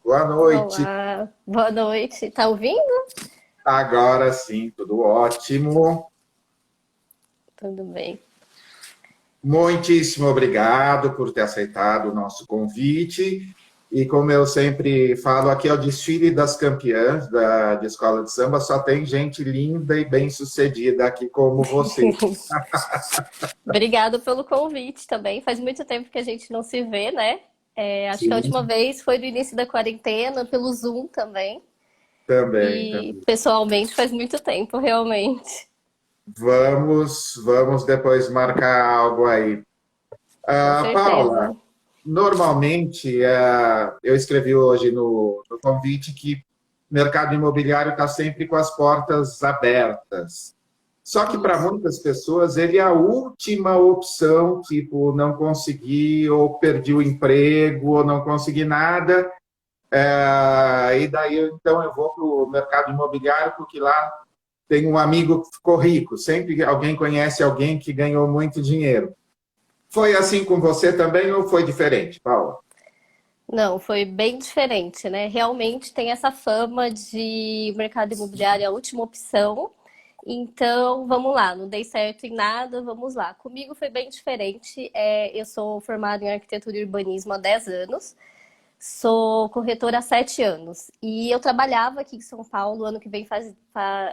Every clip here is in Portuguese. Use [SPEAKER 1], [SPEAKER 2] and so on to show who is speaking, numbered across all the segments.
[SPEAKER 1] Boa noite.
[SPEAKER 2] Olá, boa noite. Tá ouvindo?
[SPEAKER 1] Agora sim, tudo ótimo.
[SPEAKER 2] Tudo bem.
[SPEAKER 1] Muitíssimo obrigado por ter aceitado o nosso convite. E como eu sempre falo, aqui é o desfile das campeãs de escola de samba, só tem gente linda e bem-sucedida aqui como você.
[SPEAKER 2] Obrigada pelo convite também. Faz muito tempo que a gente não se vê, né? Acho que a última
[SPEAKER 1] Sim,
[SPEAKER 2] vez foi no início da quarentena, pelo Zoom também.
[SPEAKER 1] também,
[SPEAKER 2] E
[SPEAKER 1] também.
[SPEAKER 2] pessoalmente faz muito tempo, realmente.
[SPEAKER 1] Vamos depois marcar algo aí.
[SPEAKER 2] Com
[SPEAKER 1] Paula,
[SPEAKER 2] certeza.
[SPEAKER 1] normalmente, eu escrevi hoje no convite que o mercado imobiliário está sempre com as portas abertas. Só que para
[SPEAKER 2] Isso.
[SPEAKER 1] muitas pessoas ele é a última opção, tipo, não consegui, ou perdi o emprego, ou não consegui nada. E daí, então, eu vou para o mercado imobiliário, porque lá tem um amigo que ficou rico. Sempre alguém conhece alguém que ganhou muito dinheiro. Foi assim com você também ou foi diferente, Paula?
[SPEAKER 2] Não, foi bem diferente, né? Realmente tem essa fama de mercado imobiliário a última opção. Então, vamos lá, não dei certo em nada, vamos lá. Comigo foi bem diferente. Eu sou formada em arquitetura e urbanismo há 10 anos, sou corretora há 7 anos. E eu trabalhava aqui em São Paulo, ano que vem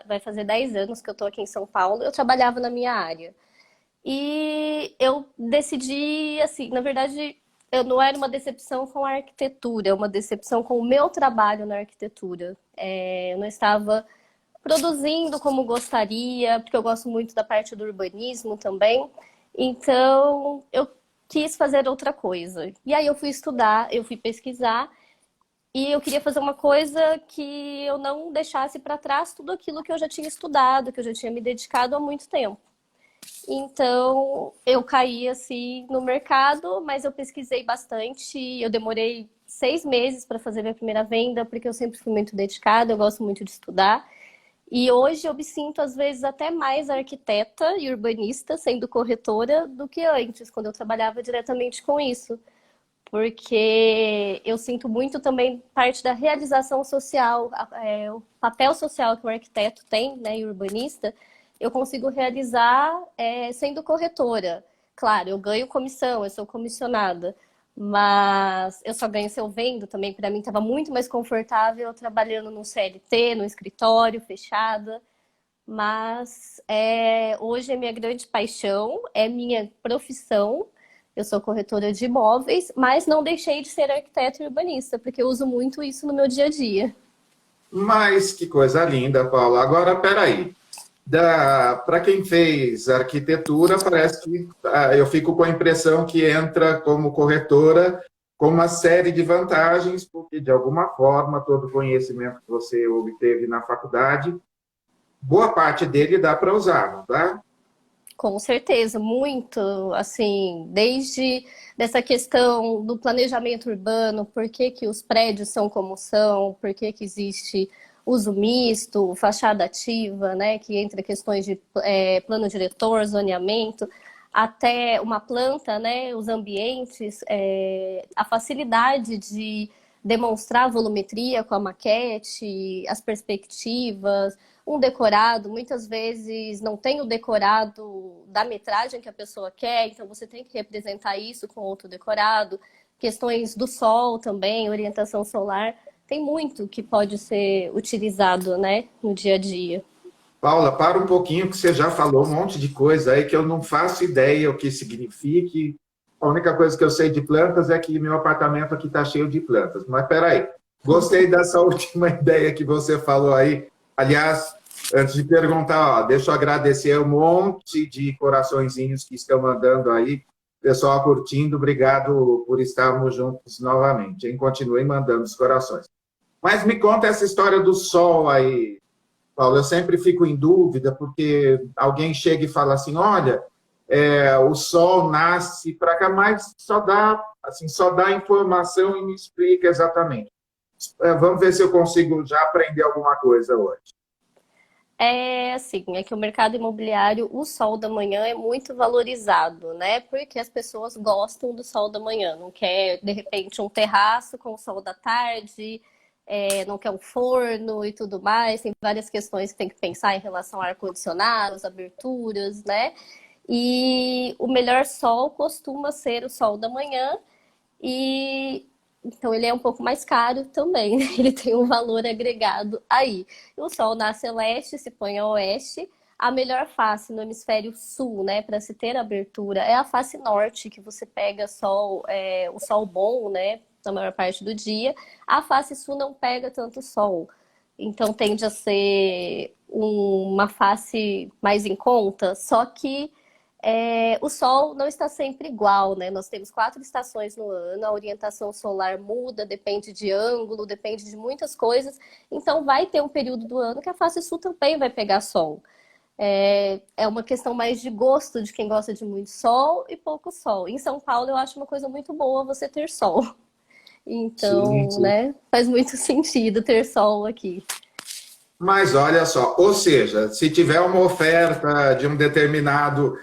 [SPEAKER 2] vai fazer 10 anos que eu estou aqui em São Paulo, eu trabalhava na minha área. E eu decidi, assim, na verdade, eu não era uma decepção com a arquitetura, é uma decepção com o meu trabalho na arquitetura. Eu não estava produzindo como gostaria, porque eu gosto muito da parte do urbanismo também. Então, eu quis fazer outra coisa. E aí eu fui estudar, eu fui pesquisar e eu queria fazer uma coisa que eu não deixasse para trás tudo aquilo que eu já tinha estudado, que eu já tinha me dedicado há muito tempo. Então, eu caí assim no mercado, mas eu pesquisei bastante. Eu demorei 6 meses para fazer minha primeira venda, porque eu sempre fui muito dedicada, eu gosto muito de estudar. E hoje eu me sinto, às vezes, até mais arquiteta e urbanista, sendo corretora, do que antes, quando eu trabalhava diretamente com isso. Porque eu sinto muito também parte da realização social, o papel social que o arquiteto tem, né, e o urbanista, eu consigo realizar sendo corretora. Claro, eu ganho comissão, eu sou comissionada, mas eu só ganho se eu vendo também. Para mim estava muito mais confortável trabalhando no CLT, no escritório, fechada. Mas hoje é minha grande paixão, é minha profissão. Eu sou corretora de imóveis, mas não deixei de ser arquiteta e urbanista, porque eu uso muito isso no meu dia a dia.
[SPEAKER 1] Mas que coisa linda, Paula. Agora, peraí. Para quem fez arquitetura, parece que eu fico com a impressão que entra como corretora com uma série de vantagens, porque, de alguma forma, todo o conhecimento que você obteve na faculdade, boa parte dele dá para usar, não dá?
[SPEAKER 2] Com certeza, muito, assim, desde dessa questão do planejamento urbano, por que que os prédios são como são, por que que existe uso misto, fachada ativa, né, que entra questões de plano diretor, zoneamento, até uma planta, né, os ambientes, a facilidade de demonstrar a volumetria com a maquete, as perspectivas, um decorado, muitas vezes não tem o decorado da metragem que a pessoa quer, então você tem que representar isso com outro decorado. Questões do sol também, orientação solar, tem muito que pode ser utilizado, né, no dia a dia.
[SPEAKER 1] Paula, para um pouquinho, que você já falou um monte de coisa aí que eu não faço ideia o que signifique. A única coisa que eu sei de plantas é que meu apartamento aqui está cheio de plantas. Mas peraí, gostei dessa última ideia que você falou aí. Aliás, antes de perguntar, ó, deixa eu agradecer um monte de coraçõezinhos que estão mandando aí. Pessoal curtindo, obrigado por estarmos juntos novamente. Hein? Continuem mandando os corações. Mas me conta essa história do sol aí, Paulo. Eu sempre fico em dúvida, porque alguém chega e fala assim: olha, o sol nasce para cá, mas só dá informação e me explica exatamente. Vamos ver se eu consigo já aprender alguma coisa hoje.
[SPEAKER 2] É assim, é que o mercado imobiliário, o sol da manhã é muito valorizado, né? Porque as pessoas gostam do sol da manhã, não quer, de repente, um terraço com o sol da tarde, não quer um forno e tudo mais. Tem várias questões que tem que pensar em relação ao ar-condicionado, as aberturas, né? E o melhor sol costuma ser o sol da manhã, e então ele é um pouco mais caro também, né? Ele tem um valor agregado aí. O sol nasce a leste, se põe a oeste. A melhor face no hemisfério sul, né, para se ter abertura, é a face norte, que você pega sol, o sol bom, né, na maior parte do dia. A face sul não pega tanto sol, então tende a ser uma face mais em conta, só que o Sol não está sempre igual, né? Nós temos 4 estações no ano, a orientação solar muda, depende de ângulo, depende de muitas coisas. Então, vai ter um período do ano que a face sul também vai pegar sol. É uma questão mais de gosto de quem gosta de muito sol e pouco sol. Em São Paulo, eu acho uma coisa muito boa você ter sol.
[SPEAKER 1] Sim,
[SPEAKER 2] Então,
[SPEAKER 1] sim.
[SPEAKER 2] né, faz muito sentido ter sol aqui.
[SPEAKER 1] Mas olha só, ou seja, se tiver uma oferta de um determinado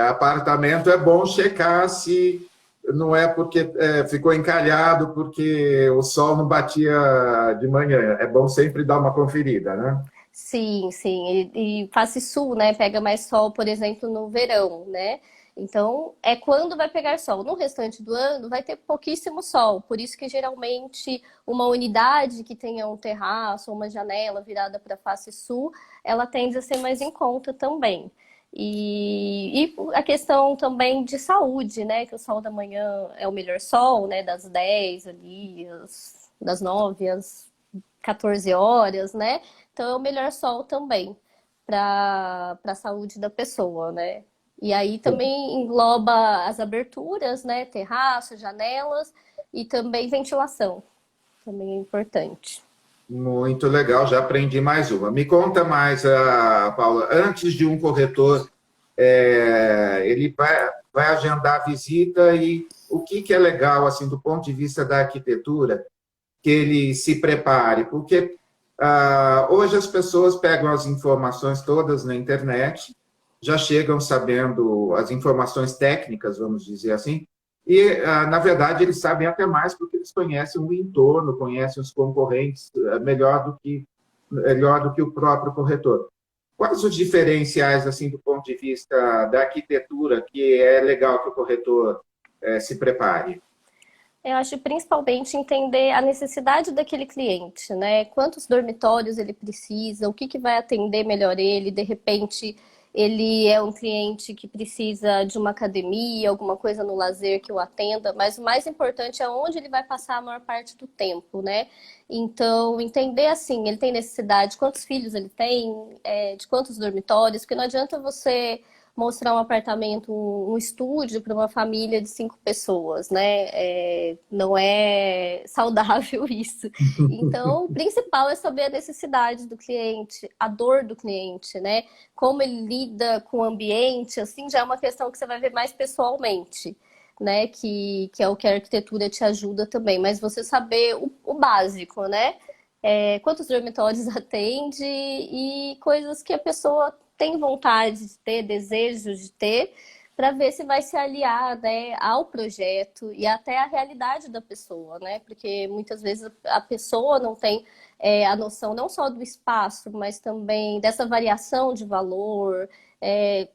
[SPEAKER 1] apartamento, é bom checar se não é porque ficou encalhado porque o sol não batia de manhã. É bom sempre dar uma conferida, né?
[SPEAKER 2] Sim, sim. E face sul, né? Pega mais sol, por exemplo, no verão, né? Então, é quando vai pegar sol. No restante do ano, vai ter pouquíssimo sol. Por isso que, geralmente, uma unidade que tenha um terraço ou uma janela virada para a face sul, ela tende a ser mais em conta também. E a questão também de saúde, né? Que o sol da manhã é o melhor sol, né? Das 10 ali, das 9 às 14 horas, né? Então é o melhor sol também para a saúde da pessoa, né? E aí também engloba as aberturas, né? Terraço, janelas e também ventilação. Também é importante.
[SPEAKER 1] Muito legal, já aprendi mais uma. Me conta mais, Paula, antes de um corretor, ele vai agendar a visita e o que é legal, assim, do ponto de vista da arquitetura, que ele se prepare, porque hoje as pessoas pegam as informações todas na internet, já chegam sabendo as informações técnicas, vamos dizer assim, e, na verdade, eles sabem até mais porque eles conhecem o entorno, conhecem os concorrentes melhor do que o próprio corretor. Quais os diferenciais, assim, do ponto de vista da arquitetura, que é legal que o corretor se prepare?
[SPEAKER 2] Eu acho principalmente entender a necessidade daquele cliente, né? Quantos dormitórios ele precisa, o que que vai atender melhor ele, de repente ele é um cliente que precisa de uma academia, alguma coisa no lazer que o atenda, mas o mais importante é onde ele vai passar a maior parte do tempo, né? Então, entender assim, ele tem necessidade, quantos filhos ele tem, de quantos dormitórios, porque não adianta você mostrar um apartamento, um estúdio para uma família de 5 pessoas, né? Não é saudável isso. Então, o principal é saber a necessidade do cliente, a dor do cliente, né? Como ele lida com o ambiente, assim, já é uma questão que você vai ver mais pessoalmente. Né, que é o que a arquitetura te ajuda também, mas você saber o básico, né? Quantos dormitórios atende e coisas que a pessoa tem vontade de ter, desejo de ter, para ver se vai se aliar, né, ao projeto e até à realidade da pessoa, né? Porque muitas vezes a pessoa não tem a noção não só do espaço, mas também dessa variação de valor, é,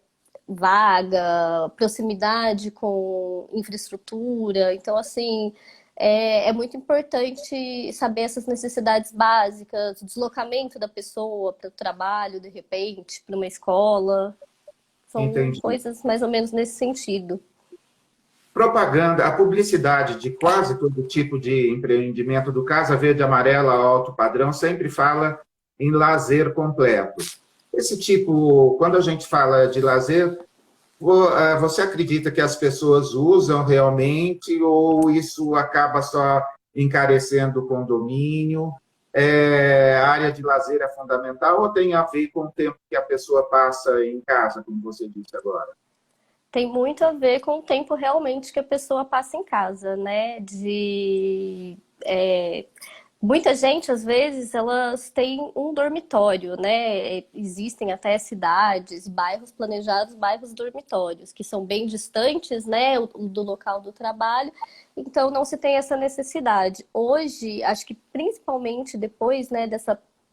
[SPEAKER 2] vaga, proximidade com infraestrutura. Então, assim, é muito importante saber essas necessidades básicas, o deslocamento da pessoa para o trabalho, de repente, para uma escola. São
[SPEAKER 1] Entendi.
[SPEAKER 2] coisas mais ou menos nesse sentido.
[SPEAKER 1] Propaganda, a publicidade de quase todo tipo de empreendimento, do Casa Verde Amarela ao alto padrão, sempre fala em lazer completo. Esse tipo, quando a gente fala de lazer, você acredita que as pessoas usam realmente ou isso acaba só encarecendo o condomínio? A área de lazer é fundamental ou tem a ver com o tempo que a pessoa passa em casa, como você disse agora?
[SPEAKER 2] Tem muito a ver com o tempo realmente que a pessoa passa em casa, né? Muita gente, às vezes, elas têm um dormitório, né? Existem até cidades, bairros planejados, bairros dormitórios, que são bem distantes, né, do local do trabalho, então não se tem essa necessidade. Hoje, acho que principalmente depois, né,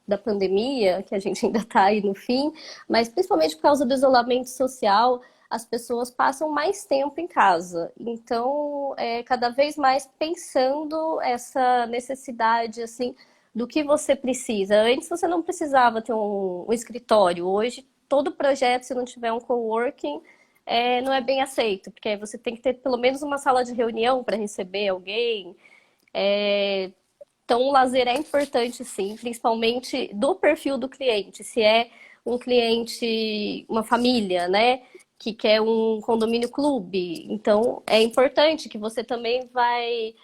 [SPEAKER 2] da pandemia, que a gente ainda está aí no fim, mas principalmente por causa do isolamento social, as pessoas passam mais tempo em casa. Então, cada vez mais pensando essa necessidade, assim, do que você precisa. Antes você não precisava ter um escritório. Hoje, todo projeto, se não tiver um coworking, não é bem aceito, porque aí você tem que ter pelo menos uma sala de reunião para receber alguém. Então, o lazer é importante, sim, principalmente do perfil do cliente. Se é um cliente, uma família, né, que quer um condomínio clube, então é importante que você também vai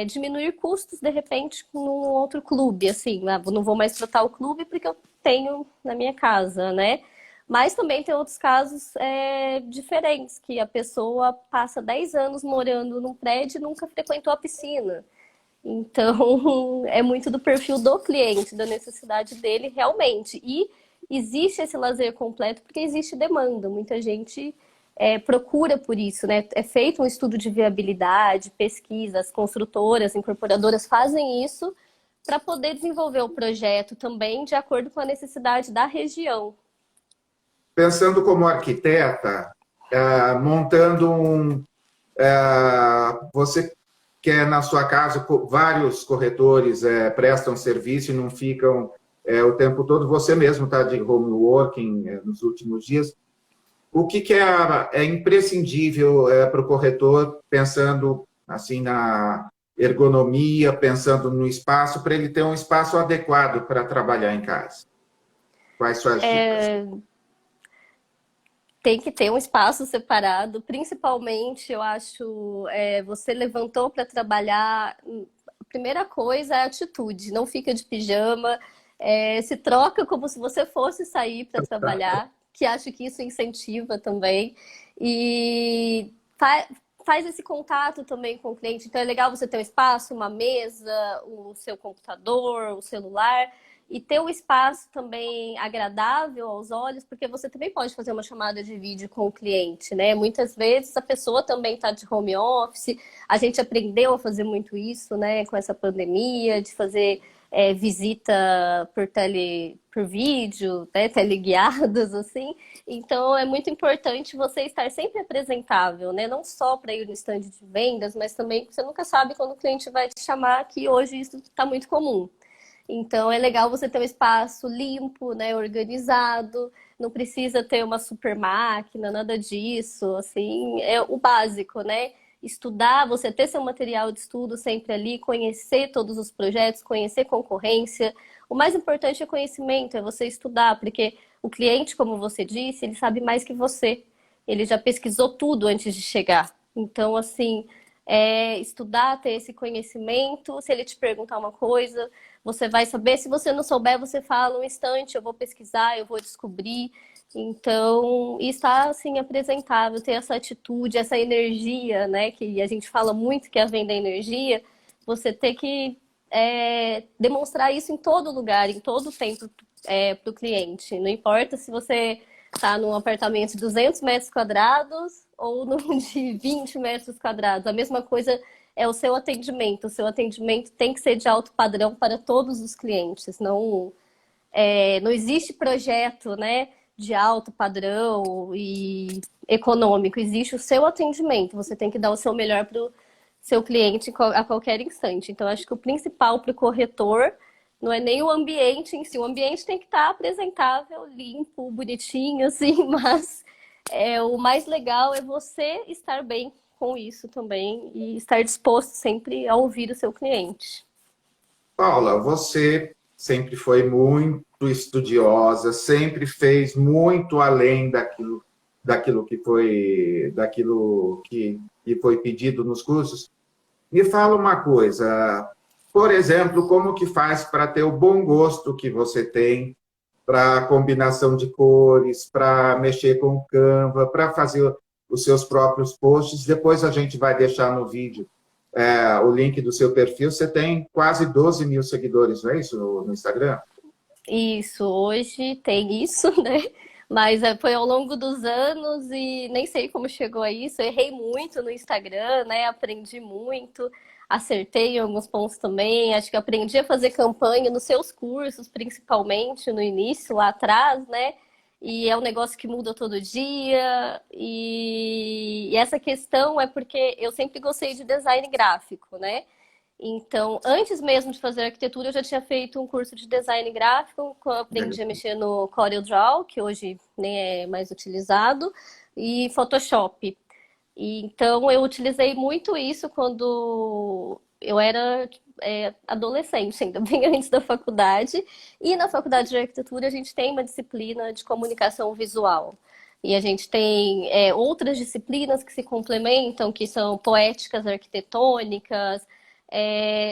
[SPEAKER 2] diminuir custos, de repente, com um outro clube, assim, não vou mais tratar o clube porque eu tenho na minha casa, né? Mas também tem outros casos diferentes, que a pessoa passa 10 anos morando num prédio e nunca frequentou a piscina. Então, é muito do perfil do cliente, da necessidade dele realmente. E existe esse lazer completo porque existe demanda. Muita gente procura por isso, né? É feito um estudo de viabilidade, pesquisa, as construtoras, incorporadoras fazem isso para poder desenvolver o projeto também de acordo com a necessidade da região.
[SPEAKER 1] Pensando como arquiteta, montando você quer na sua casa, vários corretores prestam serviço e não ficam o tempo todo, você mesmo está de home working nos últimos dias. O que é imprescindível para o corretor, pensando assim na ergonomia, pensando no espaço, para ele ter um espaço adequado para trabalhar em casa? Quais suas dicas?
[SPEAKER 2] Tem que ter um espaço separado, principalmente, eu acho, você levantou para trabalhar, a primeira coisa é a atitude, não fica de pijama, se troca como se você fosse sair para trabalhar, que acho que isso incentiva também, e faz esse contato também com o cliente. Então é legal você ter um espaço, uma mesa, o seu computador, o celular, e ter um espaço também agradável aos olhos, porque você também pode fazer uma chamada de vídeo com o cliente, né? Muitas vezes a pessoa também está de home office, a gente aprendeu a fazer muito isso, né? Com essa pandemia, de fazer visita por vídeo, né? Teleguiadas, assim. Então é muito importante você estar sempre apresentável, né? Não só para ir no stand de vendas, mas também você nunca sabe quando o cliente vai te chamar, que hoje isso está muito comum. Então é legal você ter um espaço limpo, né, organizado, não precisa ter uma super máquina, nada disso, assim, é o básico, né? Estudar, você ter seu material de estudo sempre ali, conhecer todos os projetos, conhecer concorrência. O mais importante é conhecimento, é você estudar, porque o cliente, como você disse, ele sabe mais que você. Ele já pesquisou tudo antes de chegar. Então, assim, estudar, ter esse conhecimento, se ele te perguntar uma coisa, você vai saber. Se você não souber, você fala um instante, eu vou pesquisar, eu vou descobrir. Então, estar assim apresentável, ter essa atitude, essa energia, né? Que a gente fala muito que a venda é energia. Você ter que demonstrar isso em todo lugar, em todo tempo para o cliente. Não importa se você está num apartamento de 200 metros quadrados ou num de 20 metros quadrados. A mesma coisa é o seu atendimento. O seu atendimento tem que ser de alto padrão para todos os clientes. Não existe projeto, né, de alto padrão e econômico. Existe o seu atendimento. Você tem que dar o seu melhor para o seu cliente a qualquer instante. Então, acho que o principal para o corretor não é nem o ambiente em si. O ambiente tem que estar apresentável, limpo, bonitinho, assim, mas o mais legal é você estar bem com isso também e estar disposto sempre a ouvir o seu cliente.
[SPEAKER 1] Paula, você sempre foi muito estudiosa, sempre fez muito além daquilo que foi pedido nos cursos. Me fala uma coisa, por exemplo, como que faz para ter o bom gosto que você tem para combinação de cores, para mexer com o Canva, para fazer os seus próprios posts. Depois a gente vai deixar no vídeo o link do seu perfil, você tem quase 12 mil seguidores, não é isso, no Instagram?
[SPEAKER 2] Isso, hoje tem isso, né? Mas foi ao longo dos anos e nem sei como chegou a isso. Eu errei muito no Instagram, né? Aprendi muito, acertei em alguns pontos também. Acho que aprendi a fazer campanha nos seus cursos, principalmente no início, lá atrás, né? E é um negócio que muda todo dia. E essa questão é porque eu sempre gostei de design gráfico, né? Então, antes mesmo de fazer arquitetura, eu já tinha feito um curso de design gráfico, quando eu aprendi a mexer no CorelDRAW, que hoje nem é mais utilizado, e Photoshop. E, então, eu utilizei muito isso quando eu era adolescente, ainda bem antes da faculdade. E na faculdade de arquitetura, a gente tem uma disciplina de comunicação visual. E a gente tem outras disciplinas que se complementam, que são poéticas arquitetônicas,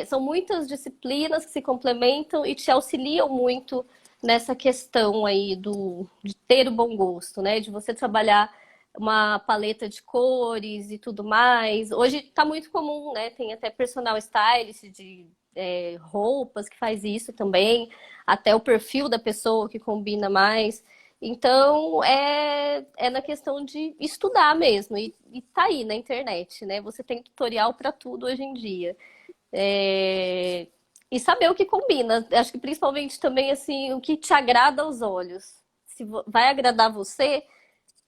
[SPEAKER 2] são muitas disciplinas que se complementam e te auxiliam muito nessa questão aí de ter o bom gosto, né? De você trabalhar uma paleta de cores e tudo mais. Hoje está muito comum, né? Tem até personal stylist de roupas que faz isso também, até o perfil da pessoa que combina mais. Então, é na questão de estudar mesmo, e tá aí na internet, né? Você tem tutorial para tudo hoje em dia. E saber o que combina. Acho que principalmente também assim, o que te agrada aos olhos. Se vai agradar você,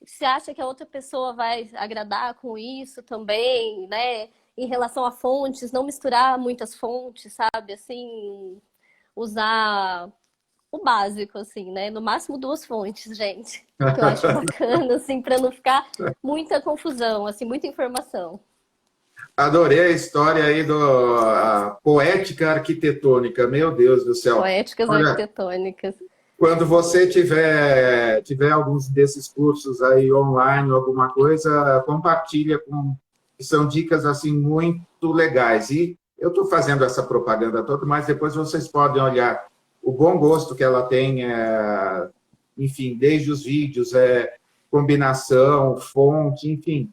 [SPEAKER 2] você acha que a outra pessoa vai agradar com isso também, né? Em relação a fontes, não misturar muitas fontes, sabe? Assim, usar o básico, assim, né? No máximo 2 fontes, gente. Que eu acho bacana, assim, para não ficar muita confusão, assim, muita informação.
[SPEAKER 1] Adorei a história aí a poética arquitetônica, meu Deus do céu.
[SPEAKER 2] Poéticas
[SPEAKER 1] Olha,
[SPEAKER 2] arquitetônicas.
[SPEAKER 1] quando você tiver alguns desses cursos aí online, alguma coisa, compartilha que são dicas assim muito legais. E eu estou fazendo essa propaganda toda, mas depois vocês podem olhar o bom gosto que ela tem, enfim, desde os vídeos, combinação, fonte, enfim.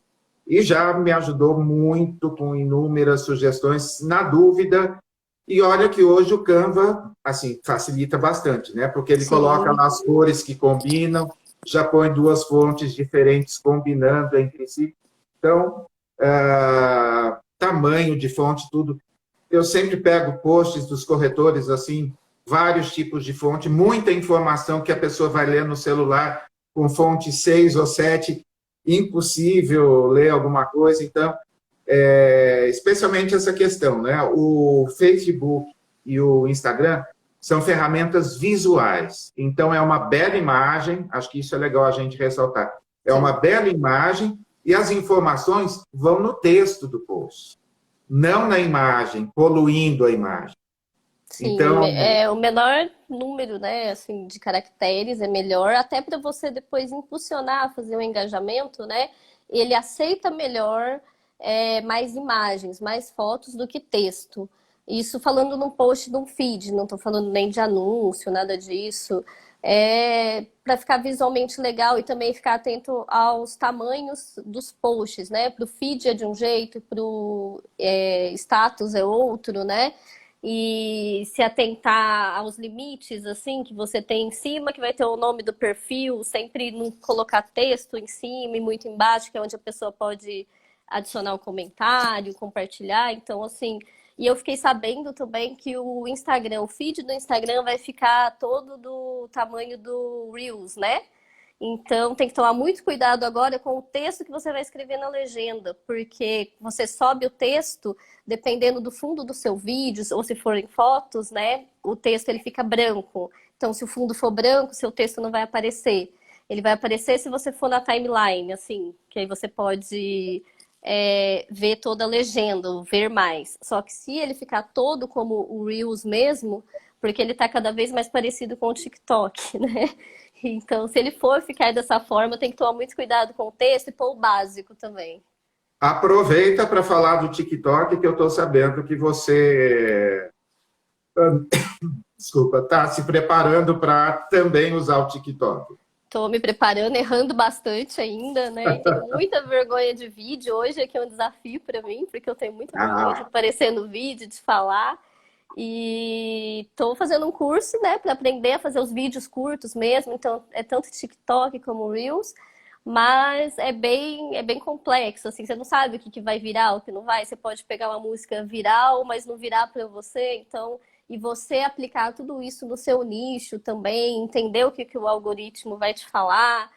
[SPEAKER 1] E já me ajudou muito com inúmeras sugestões. Na dúvida, e olha que hoje o Canva, assim, facilita bastante, né? Porque ele coloca lá as cores que combinam, já põe 2 fontes diferentes combinando entre si. Então, tamanho de fonte, tudo. Eu sempre pego posts dos corretores, assim, vários tipos de fonte, muita informação que a pessoa vai ler no celular com fonte 6 ou 7, impossível ler alguma coisa. Então, especialmente essa questão, né? O Facebook e o Instagram são ferramentas visuais. Então, é uma bela imagem, acho que isso é legal a gente ressaltar. É uma bela imagem e as informações vão no texto do post, não na imagem, poluindo a imagem.
[SPEAKER 2] Sim,
[SPEAKER 1] Então,
[SPEAKER 2] o menor número, né, assim, de caracteres é melhor, até para você depois impulsionar, fazer um engajamento, né? Ele aceita melhor mais imagens, mais fotos do que texto. Isso falando num post de um feed, não estou falando nem de anúncio, nada disso. Para ficar visualmente legal e também ficar atento aos tamanhos dos posts, né? Para o feed é de um jeito, para o status é outro, né? E se atentar aos limites, assim, que você tem em cima, que vai ter o nome do perfil, sempre não colocar texto em cima e muito embaixo, que é onde a pessoa pode adicionar um comentário, compartilhar. Então, assim, e eu fiquei sabendo também que o Instagram, o feed do Instagram vai ficar todo do tamanho do Reels, né? Então, tem que tomar muito cuidado agora com o texto que você vai escrever na legenda, porque você sobe o texto, dependendo do fundo do seu vídeo, ou se forem fotos, né? O texto ele fica branco. Então, se o fundo for branco, seu texto não vai aparecer. Ele vai aparecer se você for na timeline, assim, que aí você pode ver toda a legenda, ou ver mais. Só que se ele ficar todo como o Reels mesmo, porque ele está cada vez mais parecido com o TikTok, né? Então, se ele for ficar dessa forma, tem que tomar muito cuidado com o texto e pôr o básico também.
[SPEAKER 1] aproveita para falar do TikTok, que eu estou sabendo que você, desculpa, está se preparando para também usar o TikTok.
[SPEAKER 2] Tô me preparando, errando bastante ainda, né? Tenho muita vergonha de vídeo. Hoje aqui é um desafio para mim, porque eu tenho muita vergonha de
[SPEAKER 1] Ah,
[SPEAKER 2] aparecer no vídeo, de falar. E tô fazendo um curso, né, para aprender a fazer os vídeos curtos mesmo. Então, é tanto TikTok como Reels, mas é bem complexo, assim, você não sabe o que vai virar, o que não vai. Você pode pegar uma música viral, mas não virar para você, então, e você aplicar tudo isso no seu nicho também, entender que o algoritmo vai te falar.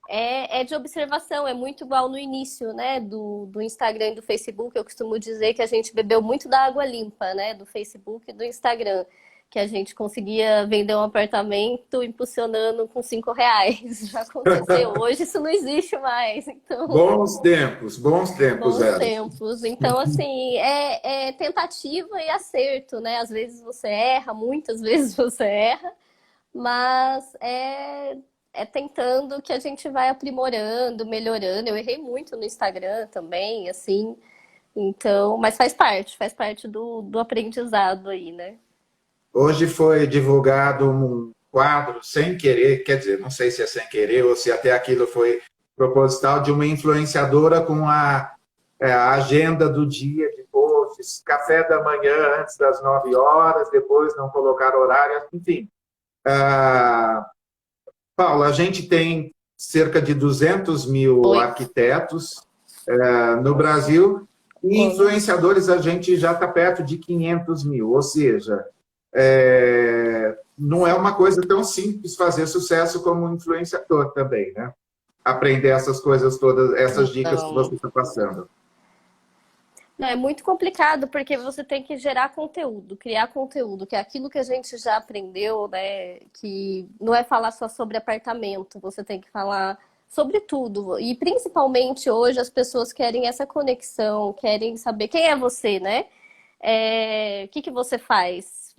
[SPEAKER 2] É de observação, é muito igual no início, né, do Instagram e do Facebook. Eu costumo dizer que a gente bebeu muito da água limpa, né, do Facebook e do Instagram, que a gente conseguia vender um apartamento impulsionando com R$ 5. Já aconteceu. Hoje isso não existe mais, então,
[SPEAKER 1] bons tempos
[SPEAKER 2] bons
[SPEAKER 1] eram.
[SPEAKER 2] tempos. Então, assim, é tentativa e acerto, né? Às vezes você erra, muitas vezes você erra, mas é tentando que a gente vai aprimorando, melhorando. Eu errei muito no Instagram também, assim. Então, mas faz parte do aprendizado aí, né?
[SPEAKER 1] Hoje foi divulgado um quadro sem querer, quer dizer, não sei se é sem querer ou se até aquilo foi proposital, de uma influenciadora com a agenda do dia de posts, café da manhã antes das 9 horas, depois não colocar horário, enfim. Ah, Paula, a gente tem cerca de 200 mil
[SPEAKER 2] Oi.
[SPEAKER 1] arquitetos no Brasil e
[SPEAKER 2] Sim.
[SPEAKER 1] influenciadores a gente já está perto de 500 mil, ou seja, não é uma coisa tão simples fazer sucesso como um influenciador também, né? Aprender essas coisas todas, essas dicas que você
[SPEAKER 2] Não.
[SPEAKER 1] está passando.
[SPEAKER 2] Não, é muito complicado porque você tem que gerar conteúdo, criar conteúdo, que é aquilo que a gente já aprendeu, né? Que não é falar só sobre apartamento, você tem que falar sobre tudo. E principalmente hoje as pessoas querem essa conexão, querem saber quem é você, né? O que que você faz?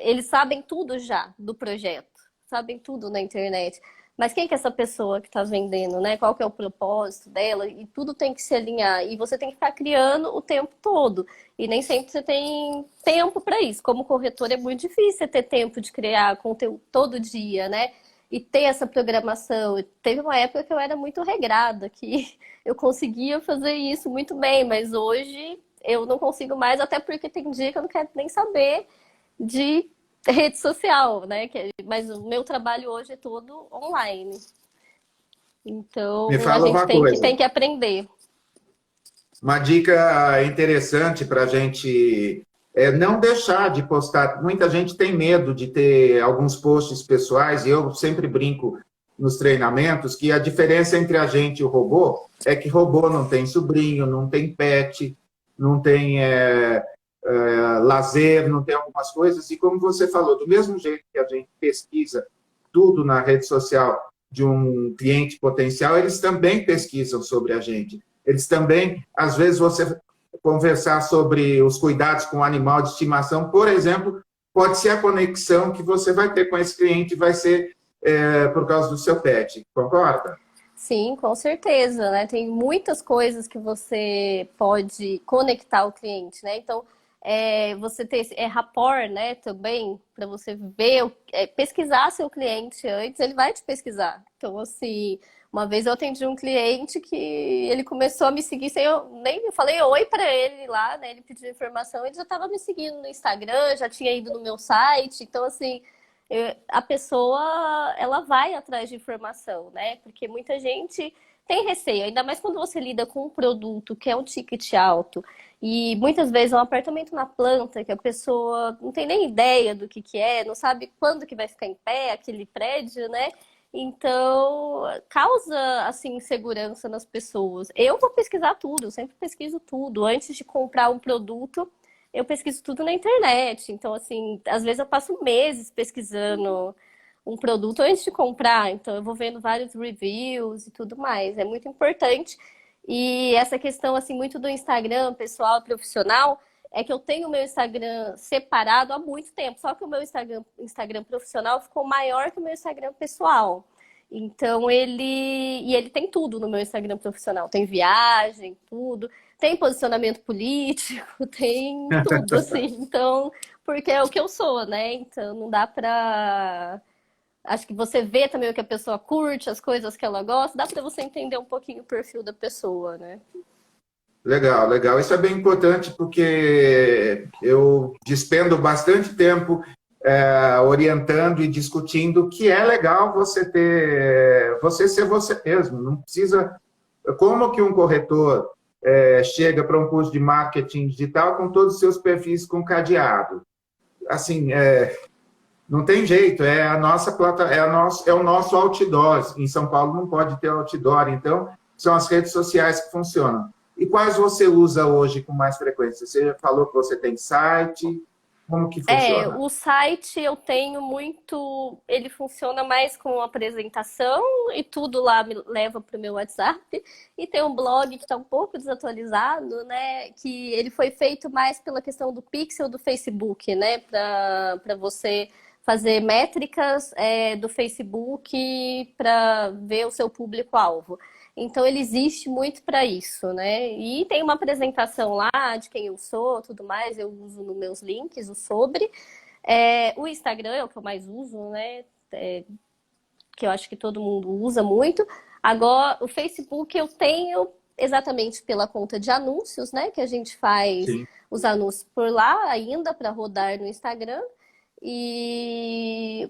[SPEAKER 2] Eles sabem tudo já do projeto, sabem tudo na internet. Mas quem que é essa pessoa que está vendendo, né? Qual que é o propósito dela? E tudo tem que se alinhar. E você tem que ficar criando o tempo todo. E nem sempre você tem tempo para isso. Como corretor é muito difícil você ter tempo de criar conteúdo todo dia, né? E ter essa programação. Teve uma época que eu era muito regrada, que eu conseguia fazer isso muito bem, mas hoje eu não consigo mais, até porque tem dia que eu não quero nem saber de rede social, né? Mas o meu trabalho hoje é todo online.
[SPEAKER 1] Me
[SPEAKER 2] Então a
[SPEAKER 1] fala
[SPEAKER 2] gente
[SPEAKER 1] uma coisa.
[SPEAKER 2] tem que aprender.
[SPEAKER 1] Uma dica interessante para a gente é não deixar de postar. Muita gente tem medo de ter alguns posts pessoais, e eu sempre brinco nos treinamentos que a diferença entre a gente e o robô é que robô não tem sobrinho, não tem pet, não tem lazer, não tem algumas coisas. E como você falou, do mesmo jeito que a gente pesquisa tudo na rede social de um cliente potencial, eles também pesquisam sobre a gente. Eles também, às vezes, você conversar sobre os cuidados com o animal de estimação, por exemplo, pode ser a conexão que você vai ter com esse cliente, vai ser por causa do seu pet, concorda?
[SPEAKER 2] Sim, com certeza, né? Tem muitas coisas que você pode conectar o cliente, né? Então, você ter rapport, né, também, para você ver, pesquisar seu cliente antes, ele vai te pesquisar. Então, assim, uma vez eu atendi um cliente que ele começou a me seguir sem eu nem eu falei oi para ele lá, né? Ele pediu informação, ele já estava me seguindo no Instagram, já tinha ido no meu site. Então, assim, a pessoa ela vai atrás de informação, né? Porque muita gente tem receio, ainda mais quando você lida com um produto que é um ticket alto e muitas vezes é um apartamento na planta que a pessoa não tem nem ideia do que é, não sabe quando que vai ficar em pé aquele prédio, né? Então, causa assim insegurança nas pessoas. Eu vou pesquisar tudo, eu sempre pesquiso tudo antes de comprar um produto. Eu pesquiso tudo na internet. Então, assim, às vezes eu passo meses pesquisando um produto antes de comprar. Então, eu vou vendo vários reviews e tudo mais. É muito importante. E essa questão, assim, muito do Instagram, pessoal e profissional, é que eu tenho o meu Instagram separado há muito tempo. Só que o meu Instagram profissional ficou maior que o meu Instagram pessoal. Então, ele tem tudo no meu Instagram profissional. Tem viagem, tudo. Tem posicionamento político, tem tudo, assim. Então, porque é o que eu sou, né? Então, não dá pra acho que você vê também o que a pessoa curte, as coisas que ela gosta, dá para você entender um pouquinho o perfil da pessoa, né?
[SPEAKER 1] Legal, legal. Isso é bem importante porque eu despendo bastante tempo orientando e discutindo que é legal você ser você mesmo. Não precisa. Como que um corretor chega para um curso de marketing digital com todos os seus perfis com cadeado? Assim, não tem jeito. É a nossa é o nosso outdoor. Em São Paulo não pode ter outdoor, então são as redes sociais que funcionam. E quais você usa hoje com mais frequência? Você já falou que você tem site. Como que funciona?
[SPEAKER 2] O site eu tenho muito. Ele funciona mais com apresentação e tudo lá me leva para o meu WhatsApp. E tem um blog que está um pouco desatualizado, né? Que ele foi feito mais pela questão do pixel do Facebook, né? Para você fazer métricas do Facebook para ver o seu público-alvo. Então ele existe muito para isso, né? E tem uma apresentação lá de quem eu sou, tudo mais, eu uso nos meus links, o sobre. O Instagram é o que eu mais uso, né? Que eu acho que todo mundo usa muito. Agora, o Facebook eu tenho exatamente pela conta de anúncios, né? Que a gente faz
[SPEAKER 1] Sim.
[SPEAKER 2] os anúncios por lá ainda para rodar no Instagram.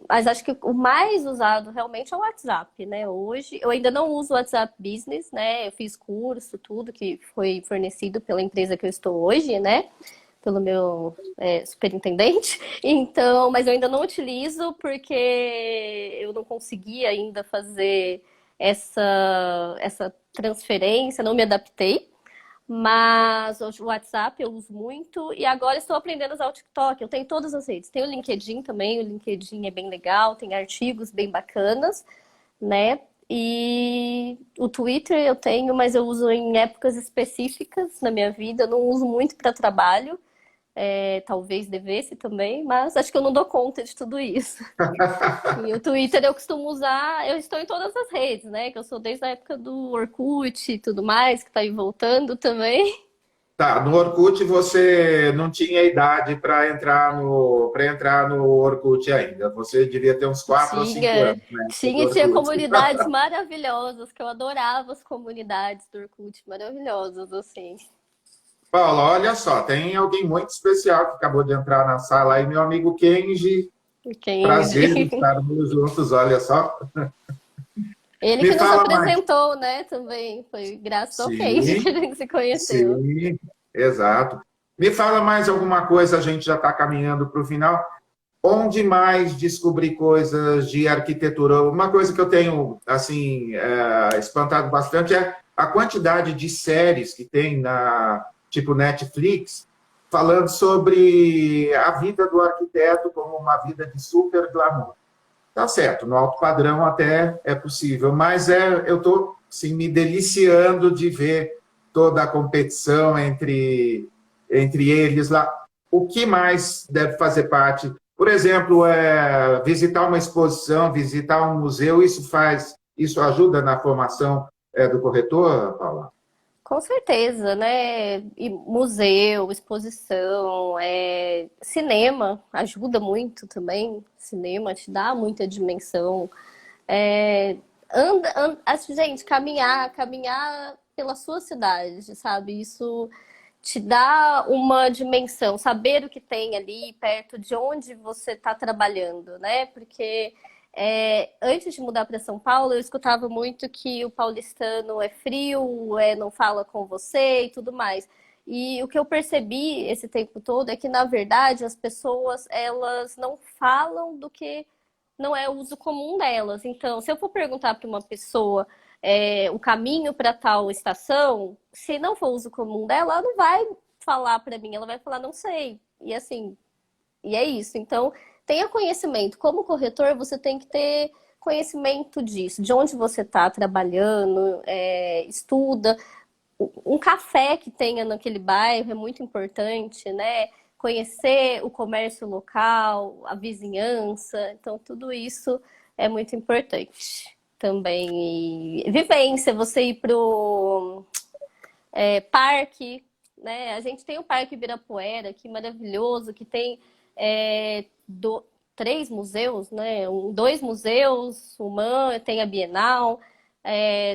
[SPEAKER 2] Mas acho que o mais usado realmente é o WhatsApp, né? Hoje eu ainda não uso o WhatsApp Business, né? Eu fiz curso, tudo que foi fornecido pela empresa que eu estou hoje, né? Pelo meu superintendente. Então, mas eu ainda não utilizo porque eu não consegui ainda fazer essa transferência, não me adaptei. Mas o WhatsApp eu uso muito e agora estou aprendendo a usar o TikTok. Eu tenho todas as redes. Tem o LinkedIn também, o LinkedIn é bem legal, tem artigos bem bacanas, né? E o Twitter eu tenho, mas eu uso em épocas específicas na minha vida. Eu não uso muito para trabalho, talvez devesse também, mas acho que eu não dou conta de tudo isso. E o Twitter eu costumo usar, eu estou em todas as redes, né? Que eu sou desde a época do Orkut e tudo mais, que tá aí voltando também.
[SPEAKER 1] Tá, no Orkut você não tinha idade para entrar no Orkut ainda. Você devia ter uns 4 ou 5
[SPEAKER 2] Tinha,
[SPEAKER 1] anos, né? Do
[SPEAKER 2] tinha
[SPEAKER 1] Orkut.
[SPEAKER 2] comunidades maravilhosas, que eu adorava as comunidades do Orkut, maravilhosas, assim.
[SPEAKER 1] Paulo, olha só, tem alguém muito especial que acabou de entrar na sala aí, meu amigo Kenji. Prazer em
[SPEAKER 2] Entendi.
[SPEAKER 1] estarmos juntos, olha só.
[SPEAKER 2] Ele
[SPEAKER 1] Me
[SPEAKER 2] que nos
[SPEAKER 1] fala mais.
[SPEAKER 2] apresentou, né, também. Foi graças ao Kenji
[SPEAKER 1] Sim,
[SPEAKER 2] que a gente se conheceu.
[SPEAKER 1] sim, exato. Me fala mais alguma coisa, a gente já está caminhando para o final. Onde mais descobrir coisas de arquitetura? Uma coisa que eu tenho, assim, espantado bastante é a quantidade de séries que tem tipo Netflix, falando sobre a vida do arquiteto como uma vida de super glamour. Tá certo, no alto padrão até é possível, mas eu estou assim, me deliciando de ver toda a competição entre eles lá. O que mais deve fazer parte? Por exemplo, visitar uma exposição, visitar um museu, isso ajuda na formação do corretor, Paula?
[SPEAKER 2] Com certeza, né? E museu, exposição, cinema ajuda muito também. Cinema te dá muita dimensão. Gente, caminhar pela sua cidade, sabe? Isso te dá uma dimensão, saber o que tem ali perto de onde você está trabalhando, né? Porque antes de mudar para São Paulo, eu escutava muito que o paulistano é frio, não fala com você e tudo mais. E o que eu percebi esse tempo todo é que, na verdade, as pessoas elas não falam do que não é o uso comum delas. Então, se eu for perguntar para uma pessoa o caminho para tal estação, se não for uso comum dela, ela não vai falar para mim, ela vai falar não sei. E assim, e é isso. Então, tenha conhecimento. Como corretor, você tem que ter conhecimento disso, de onde você está trabalhando, estuda. Um café que tenha naquele bairro é muito importante, né? Conhecer o comércio local, a vizinhança. Então, tudo isso é muito importante também. E vivência, você ir pro parque, né? A gente tem o Parque Ibirapuera, que maravilhoso, que tem 3 museus, né? 2 museus, o MAM, tem a Bienal,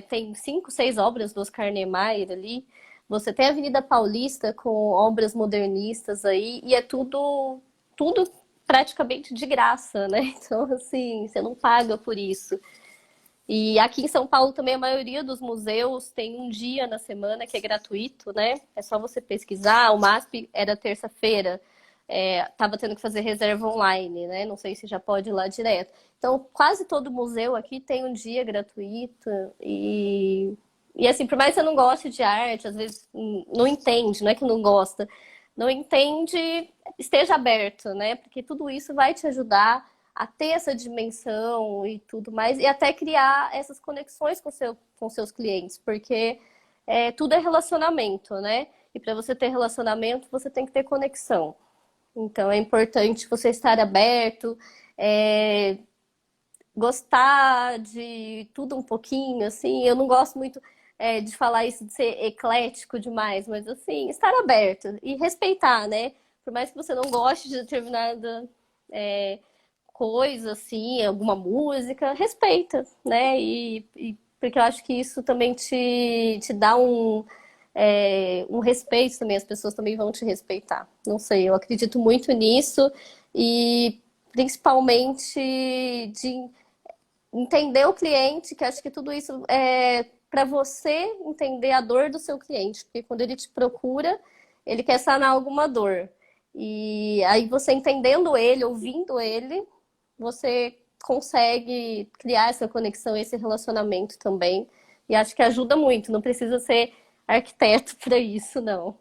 [SPEAKER 2] tem 5, 6 obras do Oscar Niemeyer ali. Você tem a Avenida Paulista com obras modernistas aí, e é tudo praticamente de graça, né? Então, assim, você não paga por isso. E aqui em São Paulo também a maioria dos museus tem um dia na semana que é gratuito, né? É só você pesquisar. O MASP era terça-feira, tava tendo que fazer reserva online, né? Não sei se já pode ir lá direto. Então, quase todo museu aqui tem um dia gratuito e assim, por mais que você não goste de arte, às vezes não entende, não é que não gosta, não entende, esteja aberto, né? Porque tudo isso vai te ajudar a ter essa dimensão e tudo mais, e até criar essas conexões com seus clientes, porque tudo é relacionamento, né? E para você ter relacionamento, você tem que ter conexão. Então é importante você estar aberto, gostar de tudo um pouquinho, assim. Eu não gosto muito de falar isso de ser eclético demais, mas assim, estar aberto e respeitar, né? Por mais que você não goste de determinada coisa, assim, alguma música, respeita, né? Porque eu acho que isso também te dá um respeito também, as pessoas também vão te respeitar. Não sei, eu acredito muito nisso e principalmente de entender o cliente, que acho que tudo isso é para você entender a dor do seu cliente, porque quando ele te procura, ele quer sanar alguma dor. E aí você entendendo ele, ouvindo ele, você consegue criar essa conexão, esse relacionamento também. E acho que ajuda muito, não precisa ser arquiteto para isso, não.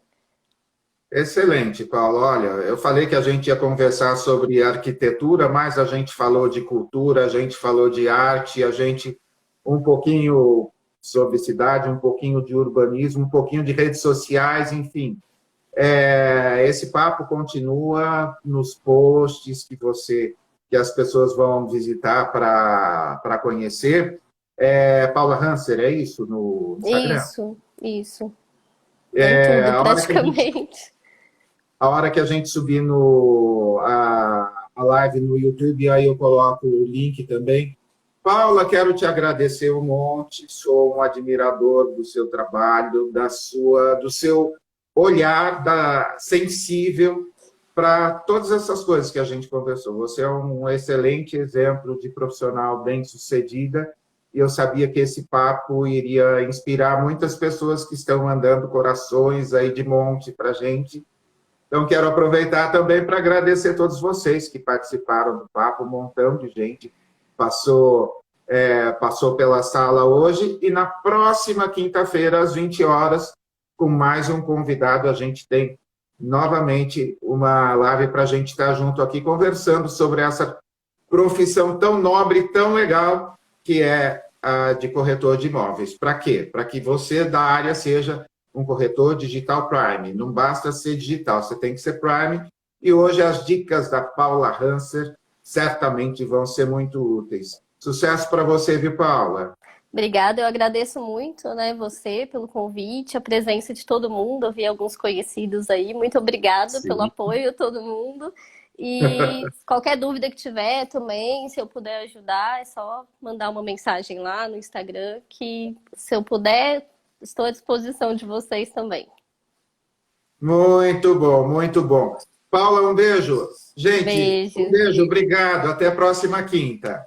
[SPEAKER 1] Excelente, Paulo. Olha, eu falei que a gente ia conversar sobre arquitetura, mas a gente falou de cultura, a gente falou de arte, a gente um pouquinho sobre cidade, um pouquinho de urbanismo, um pouquinho de redes sociais, enfim. Esse papo continua nos posts que as pessoas vão visitar para conhecer. Paula Hanser, é isso no Instagram?
[SPEAKER 2] Isso. Tem tudo, praticamente.
[SPEAKER 1] A hora que a gente subir a live no YouTube, aí eu coloco o link também. Paula, quero te agradecer um monte, sou um admirador do seu trabalho, do seu olhar sensível para todas essas coisas que a gente conversou. Você é um excelente exemplo de profissional bem-sucedida e eu sabia que esse papo iria inspirar muitas pessoas que estão mandando corações aí de monte para a gente. Então, quero aproveitar também para agradecer a todos vocês que participaram do papo, um montão de gente passou pela sala hoje, e na próxima quinta-feira, às 20 horas, com mais um convidado, a gente tem novamente uma live para a gente estar junto aqui, conversando sobre essa profissão tão nobre, tão legal, que é a de corretor de imóveis. Para quê? Para que você da área seja um corretor digital Prime. Não basta ser digital, você tem que ser Prime. E hoje as dicas da Paula Hanser certamente vão ser muito úteis. Sucesso para você, viu, Paula?
[SPEAKER 2] Obrigada, eu agradeço muito, né, você pelo convite, a presença de todo mundo, eu vi alguns conhecidos aí, muito obrigada pelo apoio a todo mundo. E qualquer dúvida que tiver também, se eu puder ajudar, é só mandar uma mensagem lá no Instagram, que se eu puder, estou à disposição de vocês também.
[SPEAKER 1] Muito bom, muito bom. Paula, um beijo. Gente,
[SPEAKER 2] Beijo.
[SPEAKER 1] Um beijo, obrigado. Até a próxima quinta.